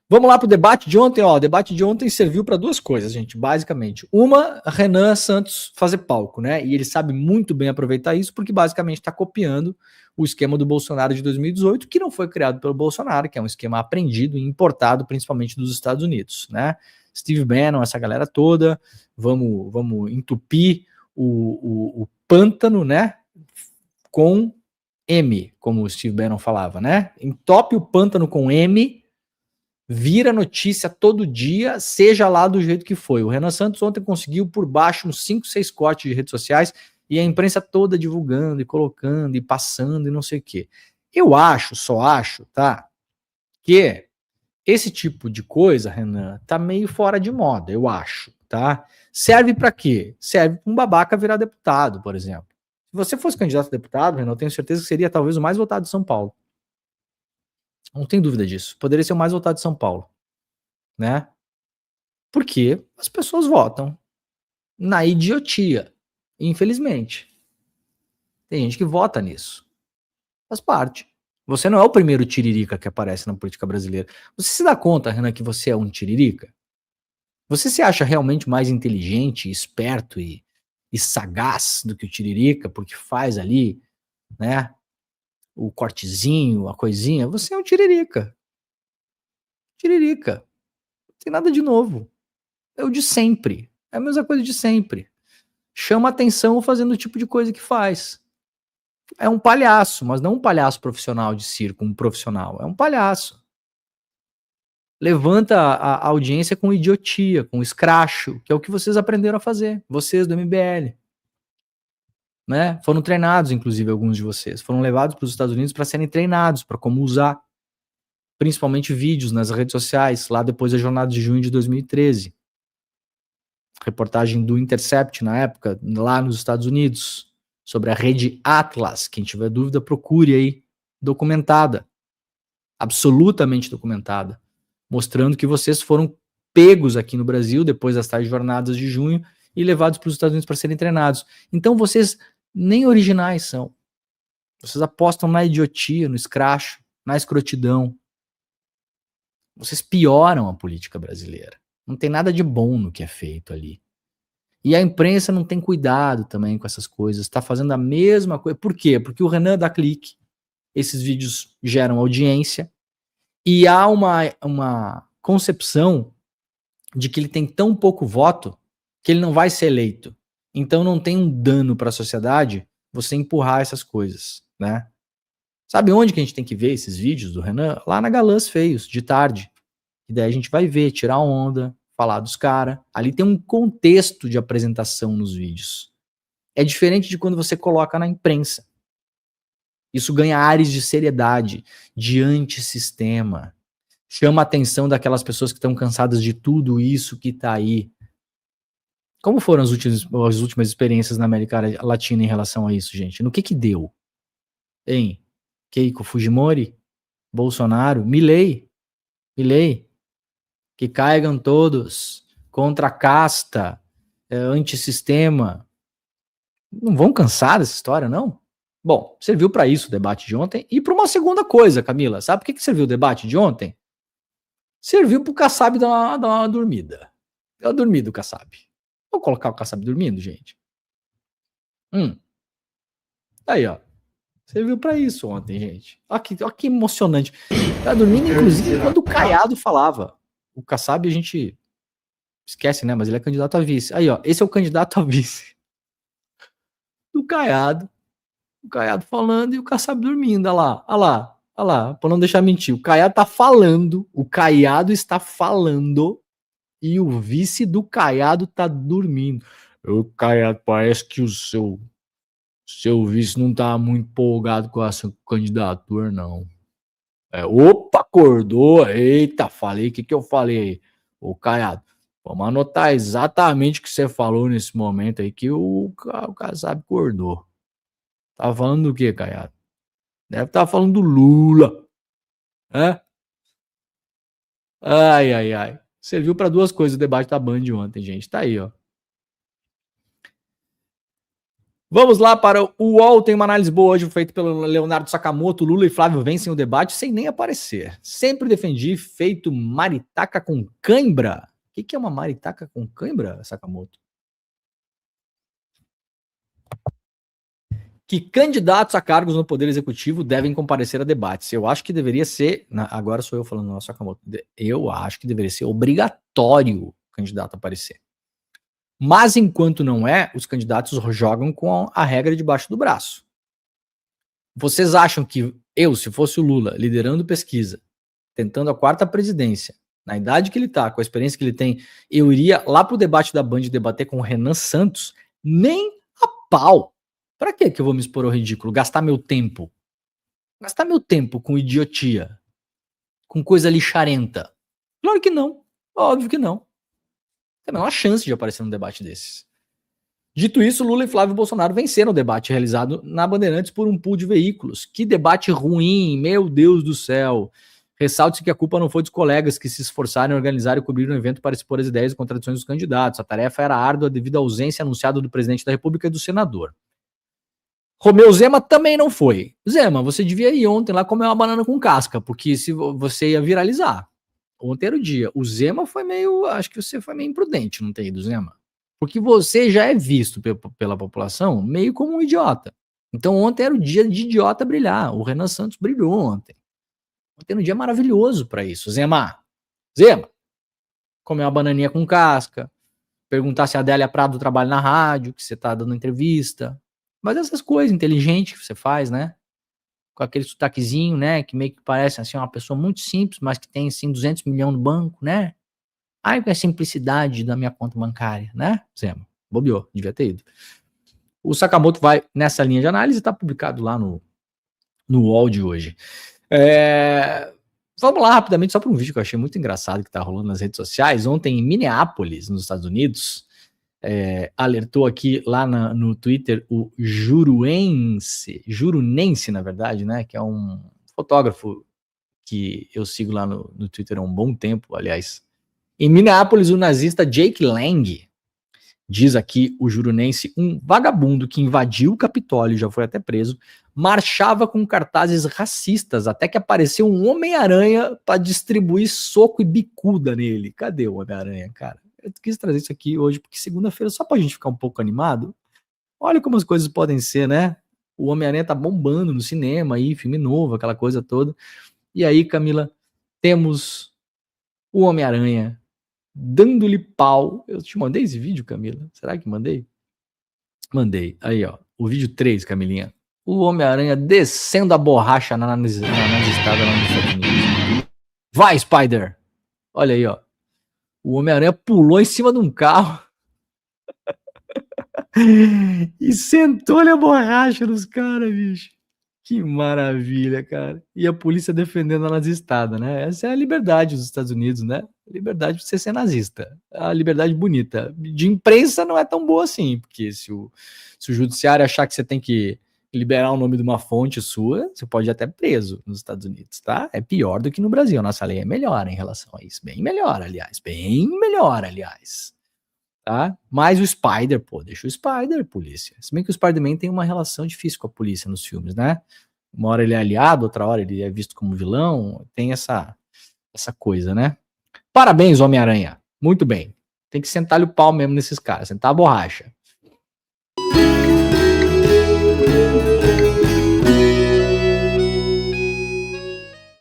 Vamos lá para o debate de ontem. Ó, o debate de ontem serviu para duas coisas, gente, basicamente. Uma, Renan Santos fazer palco, né? E ele sabe muito bem aproveitar isso, porque basicamente está copiando o esquema do Bolsonaro de 2018, que não foi criado pelo Bolsonaro, que é um esquema aprendido e importado principalmente dos Estados Unidos, né? Steve Bannon, essa galera toda, vamos entupir o pântano, né? Com M, como o Steve Bannon falava, né? Entope o pântano com M, vira notícia todo dia, seja lá do jeito que foi. O Renan Santos ontem conseguiu por baixo uns 5, 6 cortes de redes sociais e a imprensa toda divulgando e colocando e passando e não sei o quê. Eu acho, só acho, tá? Que esse tipo de coisa, Renan, tá meio fora de moda, eu acho, tá? Serve para quê? Serve para um babaca virar deputado, por exemplo. Se você fosse candidato a deputado, Renan, eu tenho certeza que seria talvez o mais votado de São Paulo. Não tem dúvida disso. Poderia ser o mais votado de São Paulo, né? Porque as pessoas votam na idiotia, infelizmente. Tem gente que vota nisso. Faz parte. Você não é o primeiro tiririca que aparece na política brasileira. Você se dá conta, Renan, que você é um tiririca? Você se acha realmente mais inteligente, esperto e sagaz do que o tiririca, porque faz ali, né, o cortezinho, a coisinha? Você é um tiririca. Tiririca. Não tem nada de novo. É o de sempre. É a mesma coisa de sempre. Chama atenção fazendo o tipo de coisa que faz. É um palhaço, mas não um palhaço profissional de circo, um profissional. É um palhaço. Levanta a audiência com idiotia, com escracho, que é o que vocês aprenderam a fazer, vocês do MBL. Né? Foram treinados, inclusive, alguns de vocês. Foram levados para os Estados Unidos para serem treinados, para como usar, principalmente vídeos nas redes sociais, lá depois da jornada de junho de 2013. Reportagem do Intercept, na época, lá nos Estados Unidos, sobre a rede Atlas. Quem tiver dúvida, procure aí, documentada, absolutamente documentada, mostrando que vocês foram pegos aqui no Brasil, depois das tais jornadas de junho, e levados para os Estados Unidos para serem treinados. Então vocês nem originais são. Vocês apostam na idiotia, no escracho, na escrotidão. Vocês pioram a política brasileira. Não tem nada de bom no que é feito ali. E a imprensa não tem cuidado também com essas coisas, está fazendo a mesma coisa. Por quê? Porque o Renan dá clique, esses vídeos geram audiência, e há uma concepção de que ele tem tão pouco voto que ele não vai ser eleito. Então não tem um dano para a sociedade você empurrar essas coisas, né? Sabe onde que a gente tem que ver esses vídeos do Renan? Lá na Galãs Feios, de tarde. E daí a gente vai ver, tirar onda, falar dos caras. Ali tem um contexto de apresentação nos vídeos. É diferente de quando você coloca na imprensa. Isso ganha ares de seriedade, de antissistema. Chama a atenção daquelas pessoas que estão cansadas de tudo isso que tá aí. Como foram as últimas experiências na América Latina em relação a isso, gente? No que deu? Hein? Keiko Fujimori? Bolsonaro? Milei? Que caigam todos contra a casta, antissistema. Não vão cansar dessa história, não? Bom, serviu para isso o debate de ontem e para uma segunda coisa, Camila. Sabe por que serviu o debate de ontem? Serviu para o Kassab dar uma dormida. Deu uma dormida o Kassab. Vou colocar o Kassab dormindo, gente. Aí, ó. Serviu para isso ontem, gente. Olha que emocionante. Tá dormindo, inclusive, quando o Caiado falava. O Kassab a gente esquece, né? Mas ele é candidato a vice. Aí, ó. Esse é o candidato a vice do Caiado. O Caiado falando e o Kassab dormindo. Olha lá. Pra não deixar mentir. O Caiado tá falando. O Caiado está falando. E o vice do Caiado tá dormindo. O Caiado, parece que o seu vice não tá muito empolgado com essa candidatura, não. Opa, acordou. Eita, falei. O que eu falei aí? Ô, Caiado, vamos anotar exatamente o que você falou nesse momento aí, que o Kassab acordou. Tá falando do que, Caiado? Deve estar falando do Lula. É? Ai. Serviu para duas coisas o debate da Band ontem, gente. Tá aí, ó. Vamos lá para o UOL. Tem uma análise boa hoje feita pelo Leonardo Sakamoto. Lula e Flávio vencem o debate sem nem aparecer. Sempre defendi feito maritaca com cãibra. O que é uma maritaca com cãibra, Sakamoto? Que candidatos a cargos no Poder Executivo devem comparecer a debates. Eu acho que deveria ser, agora sou eu falando, não, Sakamoto, eu acho que deveria ser obrigatório o candidato aparecer. Mas enquanto não é, os candidatos jogam com a regra debaixo do braço. Vocês acham que eu, se fosse o Lula, liderando pesquisa, tentando a quarta presidência, na idade que ele tá, com a experiência que ele tem, eu iria lá pro debate da Band debater com o Renan Santos? Nem a pau. Pra que eu vou me expor ao ridículo? Gastar meu tempo? Gastar meu tempo com idiotia? Com coisa lixarenta? Claro que não. Óbvio que não. Tem a menor chance de aparecer num debate desses. Dito isso, Lula e Flávio Bolsonaro venceram o debate realizado na Bandeirantes por um pool de veículos. Que debate ruim, meu Deus do céu. Ressalte-se que a culpa não foi dos colegas que se esforçaram em organizar e cobrir um evento para expor as ideias e contradições dos candidatos. A tarefa era árdua devido à ausência anunciada do presidente da República e do senador. Romeu Zema também não foi. Zema, você devia ir ontem lá comer uma banana com casca, porque se você ia viralizar. Ontem era o dia. O Zema foi meio, acho que você foi meio imprudente não ter ido, Zema. Porque você já é visto pela população meio como um idiota. Então ontem era o dia de idiota brilhar. O Renan Santos brilhou ontem. Ontem era um dia maravilhoso para isso. Zema, comer uma bananinha com casca, perguntar se a Adélia Prado trabalha na rádio, que você tá dando entrevista. Mas essas coisas inteligentes que você faz, né? Com aquele sotaquezinho, né? Que meio que parece assim uma pessoa muito simples, mas que tem assim 200 milhões no banco, né? Ai, com a simplicidade da minha conta bancária, né, Zema? Bobeou, devia ter ido. O Sakamoto vai nessa linha de análise, está publicado lá no UOL de hoje. Vamos lá rapidamente, só para um vídeo que eu achei muito engraçado que está rolando nas redes sociais. Ontem em Minneapolis, nos Estados Unidos, alertou aqui lá no Twitter o Jurunense, na verdade, né, que é um fotógrafo que eu sigo lá no Twitter há um bom tempo, aliás. Em Minneapolis, o nazista Jake Lang, diz aqui o jurunense, um vagabundo que invadiu o Capitólio, já foi até preso, marchava com cartazes racistas, até que apareceu um Homem-Aranha para distribuir soco e bicuda nele. Cadê o Homem-Aranha, cara? Eu quis trazer isso aqui hoje, porque segunda-feira, só pra gente ficar um pouco animado, olha como as coisas podem ser, né? O Homem-Aranha tá bombando no cinema aí, filme novo, aquela coisa toda. E aí, Camila, temos o Homem-Aranha dando-lhe pau. Eu te mandei esse vídeo, Camila? Será que mandei? Mandei. Aí, ó. O vídeo 3, Camilinha. O Homem-Aranha descendo a borracha na estrada lá nos Estados Unidos. Vai, Spider! Olha aí, ó. O Homem-Aranha pulou em cima de um carro e sentou-lhe a borracha nos caras, bicho. Que maravilha, cara. E a polícia defendendo a nazistada, né? Essa é a liberdade dos Estados Unidos, né? A liberdade de você ser nazista. A liberdade bonita. De imprensa não é tão boa assim, porque se o judiciário achar que você tem que liberar o nome de uma fonte sua, você pode ir até preso nos Estados Unidos, tá? É pior do que no Brasil. A nossa lei é melhor em relação a isso. Bem melhor, aliás. Tá? Mas o Spider, pô, deixa o Spider, polícia. Se bem que o Spider-Man tem uma relação difícil com a polícia nos filmes, né? Uma hora ele é aliado, outra hora ele é visto como vilão. Tem essa coisa, né? Parabéns, Homem-Aranha. Muito bem. Tem que sentar-lhe o pau mesmo nesses caras, sentar a borracha.